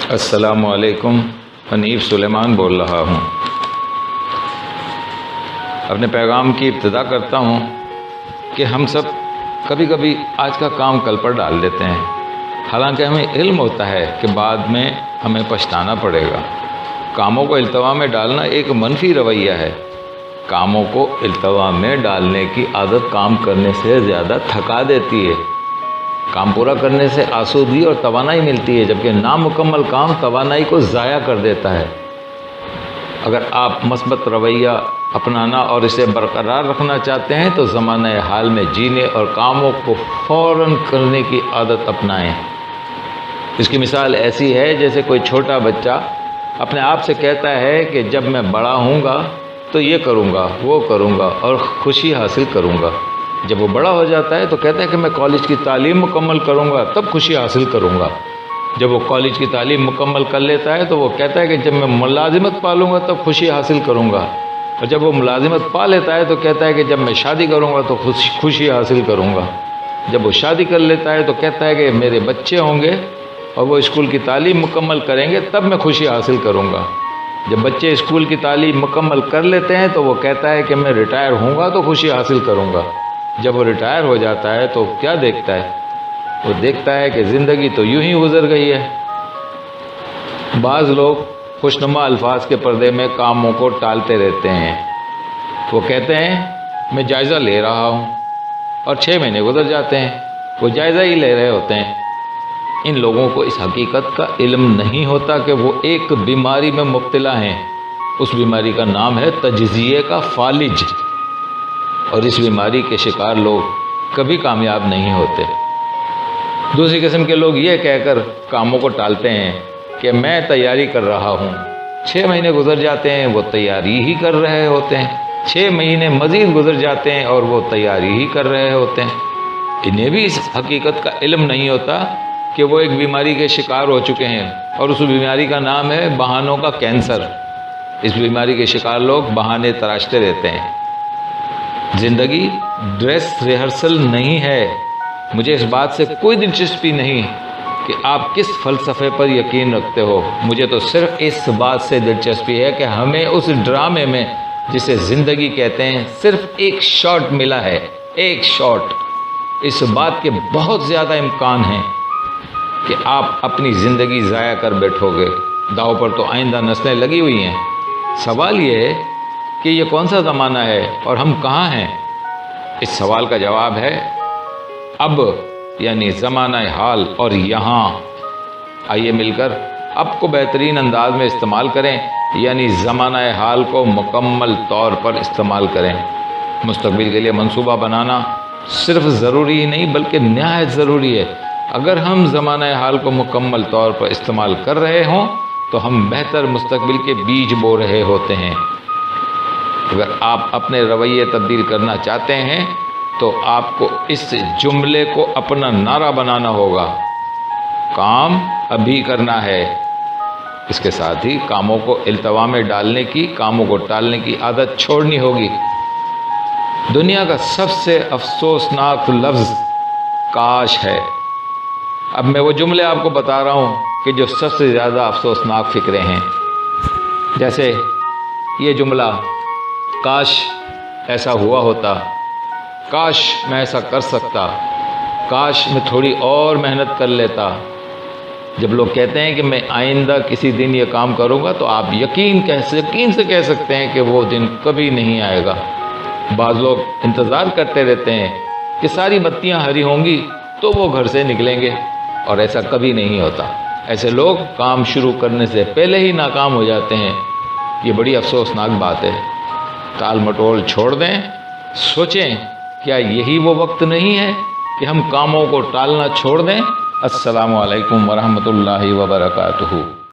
अस्सलामु अलैकुम। हनीफ सुलेमान बोल रहा हूँ। अपने पैगाम की इब्तिदा करता हूँ कि हम सब कभी कभी आज का काम कल पर डाल देते हैं, हालांकि हमें इल्म होता है कि बाद में हमें पछताना पड़ेगा। कामों को इल्तवा में डालना एक मनफी रवैया है। कामों को इल्तवा में डालने की आदत काम करने से ज़्यादा थका देती है। काम पूरा करने से आसूदगी और तवानाई मिलती है, जबकि नामुकम्मल काम तवानाई को ज़ाया कर देता है। अगर आप मस्बत रवैया अपनाना और इसे बरकरार रखना चाहते हैं तो ज़माने हाल में जीने और कामों को फ़ौरन करने की आदत अपनाएं। इसकी मिसाल ऐसी है जैसे कोई छोटा बच्चा अपने आप से कहता है कि जब मैं बड़ा हूँगा तो ये करूँगा, वो करूँगा और खुशी हासिल करूँगा। जब वो बड़ा हो जाता है तो कहता है कि मैं कॉलेज की तालीम मुकम्मल करूँगा तब खुशी हासिल करूँगा। जब वो कॉलेज की तालीम मुकम्मल कर लेता है तो वो कहता है कि जब मैं मुलाजिमत पा लूँगा तब खुशी हासिल करूँगा। और जब वो मुलाजिमत पा लेता है तो कहता है कि जब मैं शादी करूँगा तो खुशी हासिल करूँगा। जब वो शादी कर लेता है तो कहता है कि मेरे बच्चे होंगे और वो स्कूल की तालीम मुकम्मल करेंगे तब मैं खुशी हासिल करूँगा। जब बच्चे स्कूल की तालीम मुकम्मल कर लेते हैं तो वो कहता है कि मैं रिटायर होऊंगा तो खुशी हासिल करूँगा। जब वो रिटायर हो जाता है तो क्या देखता है? वो देखता है कि ज़िंदगी तो यूं ही गुजर गई है। बाज़ लोग खुशनुमा अल्फाज के पर्दे में कामों को टालते रहते हैं। वो कहते हैं मैं जायज़ा ले रहा हूँ और 6 महीने गुजर जाते हैं, वो जायज़ा ही ले रहे होते हैं। इन लोगों को इस हकीकत का इल्म नहीं होता कि वो एक बीमारी में मुब्तला हैं। उस बीमारी का नाम है तजज़िये का फालिज, और इस बीमारी के शिकार लोग कभी कामयाब नहीं होते। दूसरी किस्म के लोग ये कहकर कामों को टालते हैं कि मैं तैयारी कर रहा हूँ। 6 महीने गुजर जाते हैं, वो तैयारी ही कर रहे होते हैं। 6 महीने मज़ीद गुजर जाते हैं और वो तैयारी ही कर रहे होते हैं। इन्हें भी इस हकीकत का इल्म नहीं होता कि वो एक बीमारी के शिकार हो चुके हैं, और उस बीमारी का नाम है बहानों का कैंसर। इस बीमारी के शिकार लोग बहाने तराशते रहते हैं। ज़िंदगी ड्रेस रिहर्सल नहीं है। मुझे इस बात से कोई दिलचस्पी नहीं कि आप किस फ़लसफ़े पर यकीन रखते हो। मुझे तो सिर्फ़ इस बात से दिलचस्पी है कि हमें उस ड्रामे में जिसे ज़िंदगी कहते हैं सिर्फ़ एक शॉट मिला है, एक शॉट। इस बात के बहुत ज़्यादा इम्कान हैं कि आप अपनी ज़िंदगी ज़ाया कर बैठोगे। दाव पर तो आइंदा नस्लें लगी हुई हैं। सवाल ये है कि ये कौन सा ज़माना है और हम कहाँ हैं? इस सवाल का जवाब है अब, यानी ज़माना हाल और यहाँ। आइए मिलकर अब को बेहतरीन अंदाज में इस्तेमाल करें, यानी ज़माना हाल को मुकम्मल तौर पर इस्तेमाल करें। मुस्तक़बिल के लिए मंसूबा बनाना सिर्फ ज़रूरी ही नहीं बल्कि निहायत ज़रूरी है। अगर हम ज़माना हाल को मुकम्मल तौर पर इस्तेमाल कर रहे हों तो हम बेहतर मुस्तक़बिल के बीज बो रहे होते हैं। अगर आप अपने रवैये तब्दील करना चाहते हैं तो आपको इस जुमले को अपना नारा बनाना होगा, काम अभी करना है। इसके साथ ही कामों को इल्तवा में डालने की, कामों को टालने की आदत छोड़नी होगी। दुनिया का सबसे अफसोसनाक लफ्ज़ काश है। अब मैं वो जुमले आपको बता रहा हूँ कि जो सबसे ज़्यादा अफसोसनाक फ़िक्रें हैं। जैसे ये जुमला, काश ऐसा हुआ होता, काश मैं ऐसा कर सकता, काश मैं थोड़ी और मेहनत कर लेता। जब लोग कहते हैं कि मैं आइंदा किसी दिन ये काम करूँगा तो आप यकीन से कह सकते हैं कि वो दिन कभी नहीं आएगा। बाज़ लोग इंतज़ार करते रहते हैं कि सारी बत्तियाँ हरी होंगी तो वो घर से निकलेंगे, और ऐसा कभी नहीं होता। ऐसे लोग काम शुरू करने से पहले ही नाकाम हो जाते हैं। ये बड़ी अफसोसनाक बात है। टाल मटोल छोड़ दें, सोचें क्या यही वो वक्त नहीं है कि हम कामों को टालना छोड़ दें। अस्सलामु अलैकुम वरहमतुल्लाहि वबरकातुहू।